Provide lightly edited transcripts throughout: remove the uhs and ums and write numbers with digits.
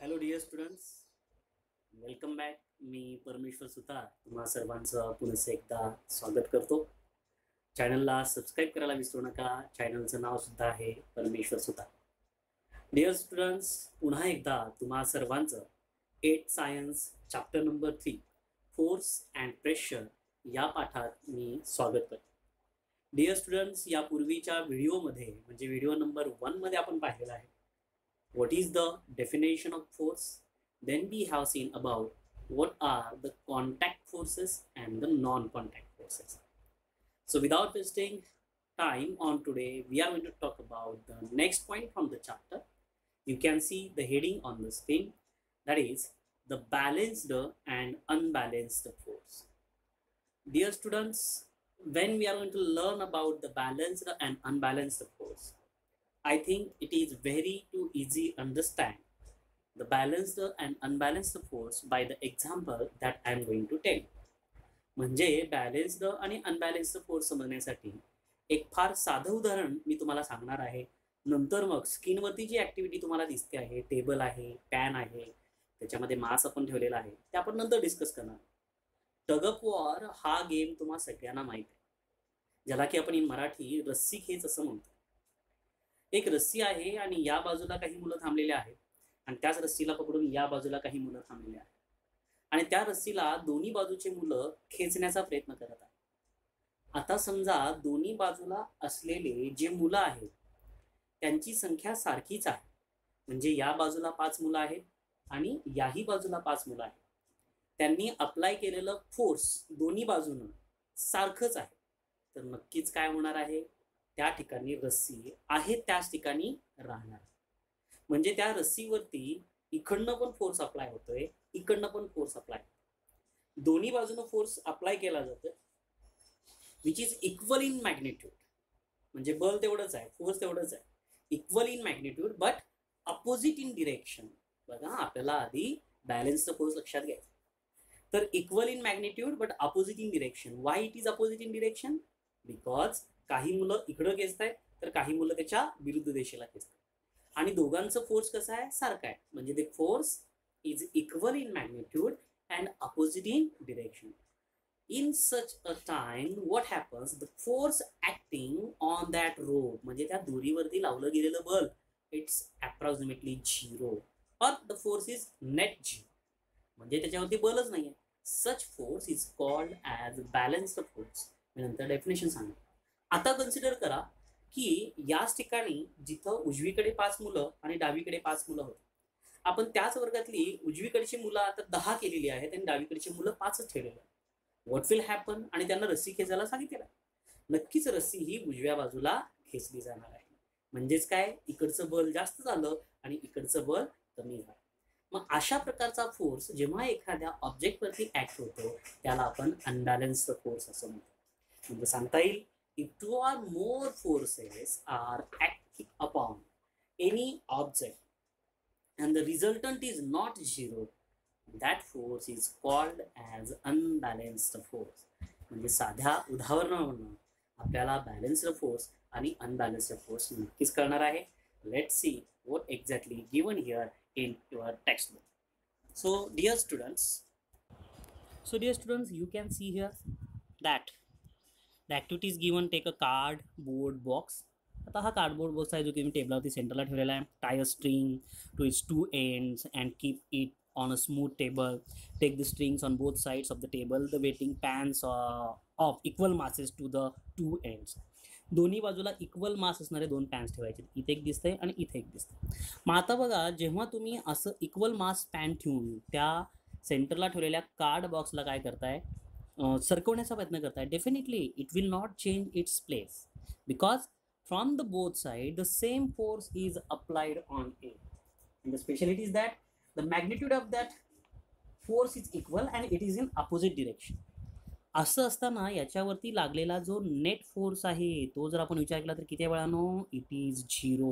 Hello dear students, welcome back. मी परमेश्वर सुतार तुम्हा सर्वांचं पुन्हा एकदा स्वागत करतो. चॅनलला सबस्क्राईब करायला विसरू नका. चॅनलचं नाव सुद्धा आहे परमेश्वर सुतार. डिअर स्टुडंट्स, पुन्हा एकदा तुम्हा सर्वांचं 8th science chapter number 3 force and pressure या पाठात मी स्वागत करतो. डिअर स्टुडंट्स, यापूर्वीच्या व्हिडिओमध्ये म्हणजे व्हिडिओ नंबर 1 मध्ये आपण पाहिलेलं आहे what is the definition of force. Then we have seen about what are the contact forces and the non-contact forces. So without wasting time on today, we are going to talk about the next point from the chapter. You can see the heading on the screen, that is the balanced and unbalanced force. Dear students, when we are going to learn about the balanced and unbalanced force, I think it is very too easy understand the balanced and unbalanced force by the example that I am going to tell. म्हणजे balanced आणि अनबॅलेन्स्ड force समजण्यासाठी एक फार साधं उदाहरण मी तुम्हाला सांगणार आहे. नंतर मग स्क्रीनवरती जी ॲक्टिव्हिटी तुम्हाला दिसते आहे, टेबल आहे, पॅन आहे, त्याच्यामध्ये मास आपण ठेवलेला आहे, ते आपण नंतर डिस्कस करणार. टग ऑफ वॉर हा गेम तुम्हाला सगळ्यांना माहीत आहे, ज्याला की आपण इन मराठी रस्सी खेच असं म्हणतो. एक रस्सी आहे आणि या बाजूला काही मुलं थांबलेले आहेत आणि त्याच रस्सीला पकडून या बाजूला काही मुलं थांबलेले आहेत आणि त्या रस्सीला दोन्ही बाजूचे मुलं खेचण्याचा प्रयत्न करत आहेत. आता समजा दोन्ही बाजूला असलेले जे मुलं आहेत त्यांची संख्या सारखीच आहे, म्हणजे या बाजूला 5 मुलं आहेत आणि याही बाजूला 5 मुलं आहेत. त्यांनी अप्लाय केलेलं फोर्स दोन्ही बाजूनं सारखंच आहे. तर नक्कीच काय होणार आहे, त्या ठिकाणी रस्सी आहे त्याच ठिकाणी राहणार. म्हणजे त्या रस्सीवरती इकडनं पण फोर्स अप्लाय होतोय, इकडनं पण फोर्स अप्लाय, दोन्ही बाजूनं फोर्स अप्लाय केला जातोय, which is equal in magnitude. म्हणजे बल तेवढंच आहे, फोर्स तेवढंच आहे, equal in magnitude but opposite in direction. बघा, आपल्याला आधी बॅलन्सचं फोर्स लक्षात घ्यायचं. तर equal in magnitude but opposite in direction. Why it is opposite in direction? Because काही मुलं इकडं खेचतायत तर काही मुलं त्याच्या विरुद्ध दिशेला खेचतात आणि दोघांचं फोर्स कसं आहे, सारखं आहे. म्हणजे ते force is equal in magnitude and opposite in direction. In such a time what happens, the force acting on that rope, म्हणजे त्या दोरीवरती लावलं गेलेलं बल, इट्स अप्रॉक्सिमेटली 0 और द फोर्स इज नेट 0, म्हणजे त्याच्यावरती बलच नाही आहे. Such force is called as balanced force. मी नंतर डेफिनेशन सांगेन. आता कन्सिडर करा की याच ठिकाणी जिथं उजवीकडे 5 मुलं आणि डावीकडे 5 मुलं होती, आपण त्याच वर्गातली उजवीकडची मुलं आता 10 केलेली आहेत आणि डावीकडची मुलं 5च ठेवलेली आहेत. What will happen? आणि त्यांना रस्सी खेचायला सांगितलेलं आहे. नक्कीच रस्सी ही उजव्या बाजूला खेचली जाणार आहे. म्हणजेच काय, इकडचं बल जास्त झालं आणि इकडचं बल कमी झालं. मग अशा प्रकारचा फोर्स जेव्हा एखाद्या ऑब्जेक्टवरती ऍक्ट होतो त्याला आपण अनबॅलन्स्ड फोर्स असं म्हणतो. म्हणजे सांगता येईल, if 2 or more forces are acting upon any object and the resultant is not 0, that force is called as unbalanced force. म्हणजे साध्या उदाहरणावरून आपल्याला बॅलन्स्ड फोर्स आणि अनबॅलन्स्ड फोर्स नक्कीच कळणार आहे. Let's see what exactly given here in your textbook. So dear students, you can see here that the activity is given. Take a cardboard box. आता हा कार्डबोर्ड बॉक्स आहे जो की मी टेबलावरती सेंटरला ठेवलेला आहे. Tie a string to its 2 ends and keep it on a smooth table. Take the strings on both sides of the table. The waiting pans of equal masses to the 2 ends. दोन्ही बाजूला equal मास असणारे 2 pens ठेवायचे. इथे एक दिसतंय आणि इथे एक दिसतंय. मग आता बघा, जेव्हा तुम्ही असं इक्वल मास पॅन ठेवून त्या सेंटरला ठेवलेल्या कार्ड बॉक्सला काय करताय, सरकवण्याचा प्रयत्न करताय, definitely it will not change its place because from the both side the same force is applied on it. The speciality is that the magnitude of that force is equal and it is in opposite direction. असं असताना याच्यावरती लागलेला जो net force आहे तो जर आपण विचार केला तर किती वेळानो, it is 0.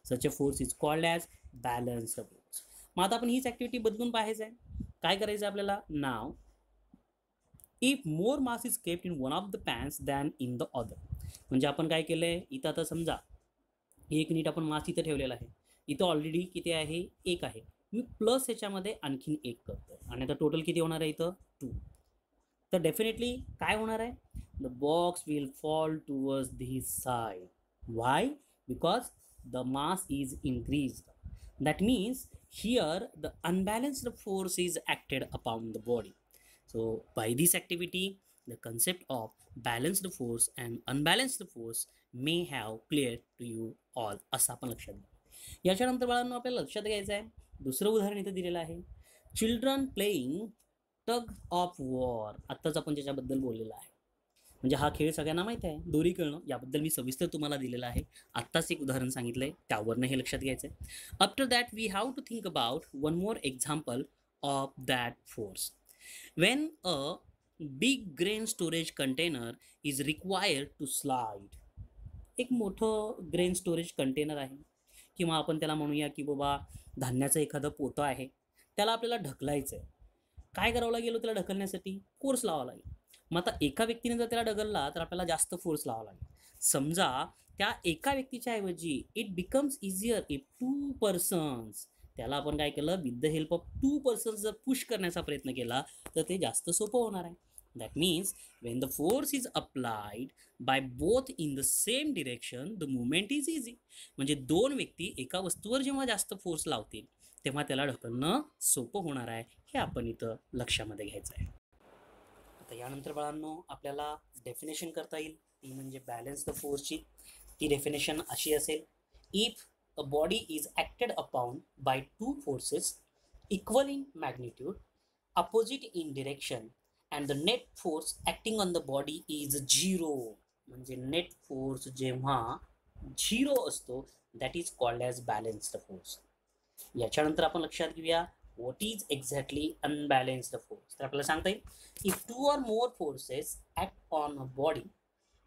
Such a force is called as balanced force. मग आता आपण हीच ॲक्टिव्हिटी बदलून पाहायचं आहे. काय करायचं आहे आपल्याला, now if more mass is kept in one of the pens than in the other. म्हणजे आपण काय केलं आहे, इथं आता समजा 1 युनिट आपण मास इथं ठेवलेला आहे, इथं ऑलरेडी किती आहे, 1 आहे. मी प्लस ह्याच्यामध्ये आणखीन एक करतो आणि आता टोटल किती होणार आहे इथं 2. तर डेफिनेटली काय होणार आहे, the box will fall towards this side. Why? Because the mass is increased. That means here the unbalanced force is acted upon the body. So by this activity, the concept of balanced force and unbalanced force may have clear to you all. असं आपण लक्षात घ्या. याच्यानंतर बाळांनो आपल्याला लक्षात घ्यायचं आहे, दुसरं उदाहरण इथं दिलेलं आहे, children playing tug of war. आत्ताच आपण त्याच्याबद्दल बोललेलं आहे. म्हणजे हा खेळ सगळ्यांना माहीत आहे, दोरी खेळणं. याबद्दल मी सविस्तर तुम्हाला दिलेलं आहे. आत्ताच एक उदाहरण सांगितलं आहे, त्यावरनं हे लक्षात घ्यायचं आहे. After that we have to think about one more example of that force. When a big grain storage container is required to slide. एक मोठं ग्रेन स्टोरेज कंटेनर आहे, किंवा आपण त्याला म्हणूया की बाबा धान्याचं एखादं पोतं आहे, त्याला आपल्याला ढकलायचं आहे. काय करावं लागेल त्याला ढकलण्यासाठी? फोर्स लावावा लागेल. मग आता एका व्यक्तीने जर त्याला ढकलला तर आपल्याला जास्त फोर्स लावावा लागेल. समजा त्या एका व्यक्तीच्या ऐवजी it becomes easier if 2 persons, त्याला आपण काय केलं, with the help of 2 persons जर पुश करण्याचा प्रयत्न केला तर ते जास्त सोपं होणार आहे. That means Wien the force is applied by both in the same direction the movement is easy. म्हणजे 2 व्यक्ती एका वस्तूवर जेव्हा जास्त फोर्स लावतील तेव्हा त्याला ढकलणं सोपं होणार आहे. हे आपण इथं लक्षामध्ये घ्यायचं आहे. आता यानंतर बाळांनो आपल्याला डेफिनेशन करता येईल, ती म्हणजे बॅलन्स्ड फोर्सची. ती डेफिनेशन अशी असेल, if a body is acted upon by 2 forces equal in magnitude, opposite in direction, and the net force acting on the body is 0. म्हणजे नेट फोर्स जेव्हा 0 असतो that is called as balanced force. याच्यानंतर आपण लक्षात घेऊया what is exactly unbalanced force. तर आपल्याला सांगता येईल, if 2 or more forces act on a body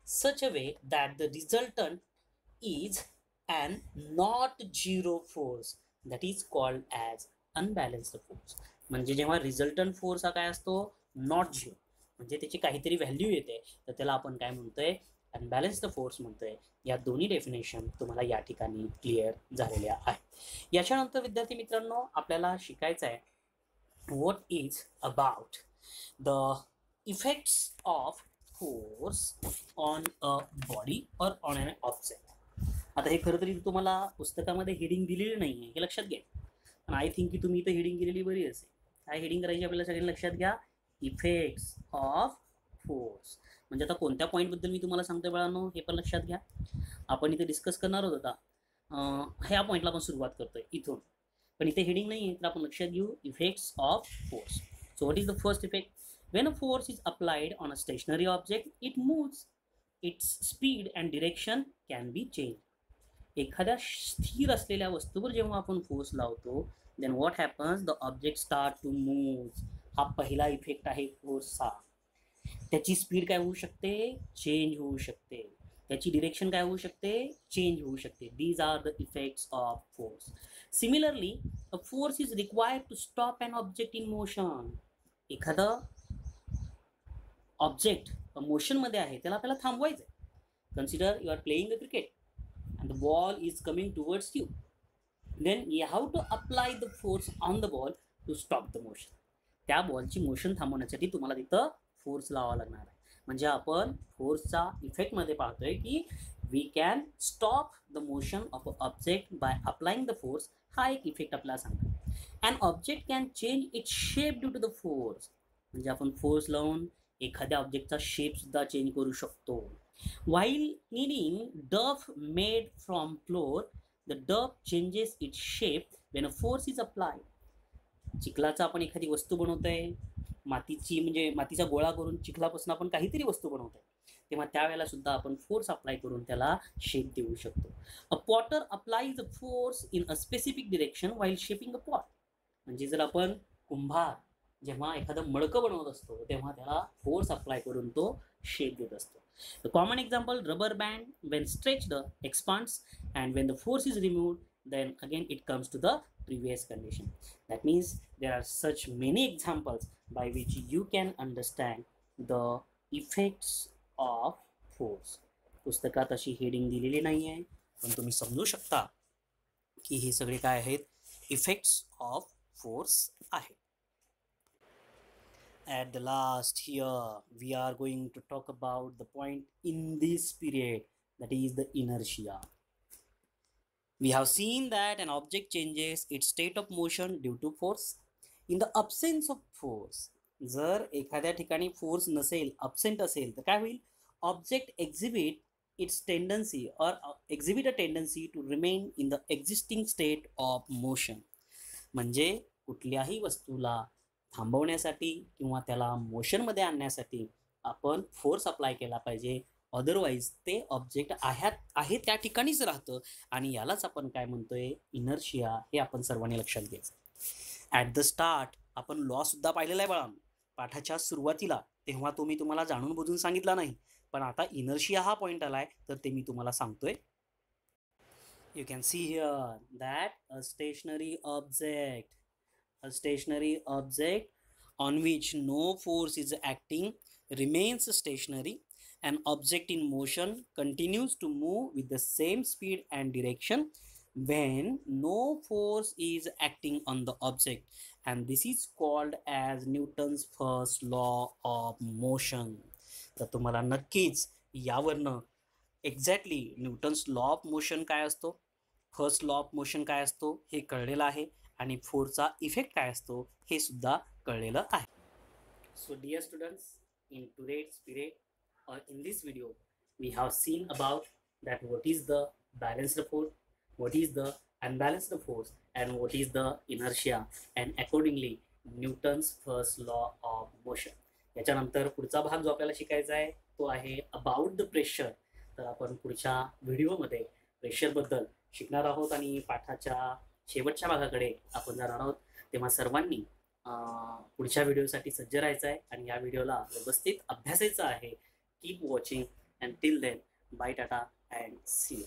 such a way that the resultant is an not zero force, that is called as unbalanced force. म्हणजे जेव्हा रिझल्टंट फोर्स हा काय असतो, not zero, म्हणजे त्याची काहीतरी व्हॅल्यू येते, तर त्याला आपण काय म्हणतोय, अनबॅलन्स्ड फोर्स म्हणतोय. या दोन्ही डेफिनेशन तुम्हाला या ठिकाणी क्लिअर झालेल्या आहेत. याच्यानंतर विद्यार्थी मित्रांनो आपल्याला शिकायचं आहे what is about the effects of force on a body और ऑन अन ऑब्जेक्ट. आता हे खरं तरी तुम्हाला पुस्तकामध्ये हेडिंग दिलेली नाही आहे, हे लक्षात घ्या. पण आय थिंक की तुम्ही इथं हेडिंग केलेली बरी असेल. काय हेडिंग करायची आपल्याला सगळ्यांनी लक्षात घ्या, इफेक्ट्स ऑफ फोर्स. म्हणजे आता कोणत्या पॉईंटबद्दल मी तुम्हाला सांगतोय बाळांनो हे पण लक्षात घ्या. आपण इथे डिस्कस करणार आहोत आता, ह्या पॉईंटला आपण सुरुवात करतोय इथून, पण इथे हेडिंग नाही आहे, तर आपण लक्षात घेऊ effects of force. So what is the first effect? When a force is applied on a stationary object it moves, its speed and direction can be change. एखाद्या स्थिर असलेल्या वस्तूवर जेव्हा आपण फोर्स लावतो then what happens, the object start to move. हा पहिला effect आहे फोर्सचा. त्याची स्पीड काय होऊ शकते, चेंज होऊ शकते. त्याची डिरेक्शन काय होऊ शकते, चेंज होऊ शकते. These are the effects of force. Similarly a force is required to stop an object in motion. एखादं ऑब्जेक्ट मोशनमध्ये आहे त्याला आपल्याला थांबवायचं आहे. Consider you are playing a cricket and the ball is coming towards you, then you have to apply the force on the ball to stop the motion. त्या बॉलची motion थांबवण्यासाठी तुम्हाला तिथं फोर्स लावावा लागणार आहे. म्हणजे आपण फोर्सचा इफेक्टमध्ये पाहतोय की we can stop the motion of a object by applying the force. हा एक इफेक्ट आपल्याला सांगतो. And object can change its shape due to the force. म्हणजे आपण फोर्स लावून एखाद्या ऑब्जेक्टचा शेप सुद्धा चेंज करू शकतो. While needing duff made from flour, the duff changes its shape when a force is applied. चिखलाचा आपण एखादी वस्तू बनवतोय, मातीची म्हणजे मातीचा गोळा करून चिखलापासून आपण काहीतरी वस्तू बनवतोय, तेव्हा त्यावेळेला सुद्धा आपण फोर्स अप्लाय करून त्याला शेप देऊ शकतो. A potter applies a force in a specific direction while shaping a pot. म्हणजे जर आपण कुंभार जेव्हा एखादं मडकं बनवत असतो तेव्हा त्याला फोर्स अप्लाय करून तो शेप देत असतो. The common example, rubber band when stretched expands, and when the force is removed then again it comes to the previous condition. That means there are such many examples by which you can understand the effects of force. पुस्तकात अशी heading दिलेली नाही आहे, पण तुम्ही समजू शकता की हे सगळे काय आहेत, इफेक्ट्स ऑफ फोर्स आहे. At the last, here we are going to talk about the point in this period, that is the inertia. We have seen that an object changes its state of motion due to force. In the absence of force, जर एखाद्या ठिकाणी force नसेल, absent असेल, तर काय होईल? Object exhibit its tendency or exhibit a tendency to remain in the existing state of motion. म्हणजे कुठल्याही वस्तूला थांबवण्यासाठी किंवा त्याला मोशनमध्ये आणण्यासाठी आपण फोर्स अप्लाय केला पाहिजे. अदरवाईज ते ऑब्जेक्ट आहे त्या ठिकाणीच राहतं आणि यालाच आपण काय म्हणतोय? इनर्शिया. हे आपण सर्वांनी लक्षात घ्यायचं. ॲट द स्टार्ट आपण लॉ सुद्धा पाहिलेला आहे बाळा पाठाच्या सुरुवातीला, तेव्हा तो मी तुम्हाला जाणून बुजून सांगितला नाही, पण आता इनर्शिया हा पॉईंट आलाय तर ते मी तुम्हाला सांगतोय. You can see here that a stationary object on which no force is acting remains stationary. An object in motion continues to move with the same speed and direction when no force is acting on the object, and this is called as Newton's first law of motion. तर तुम्हाला नक्कीच यावरनं exactly Newton's law of motion काय असतो, first law of motion काय असतो हे कळलेलं आहे आणि फोर्सचा इफेक्ट काय असतो हे सुद्धा कळलेलं आहे. So dear students, in today's period or in this video we have seen about that what is the balanced force, what is the unbalanced force, and what is the inertia, and accordingly Newton's first law of motion. याच्यानंतर पुढचा भाग जो आपल्याला शिकायचा आहे तो आहे about the pressure. तर आपण पुढच्या व्हिडिओमध्ये प्रेशरबद्दल शिकणार आहोत आणि पाठाच्या शेवटच्या भागाकडे आपण जाणार आहोत. तेव्हा सर्वांनी पुढच्या व्हिडिओसाठी सज्ज राहायचं आहे आणि या व्हिडिओला व्यवस्थित अभ्यासायचं आहे. Keep watching, and till then, bye, tata, and see you.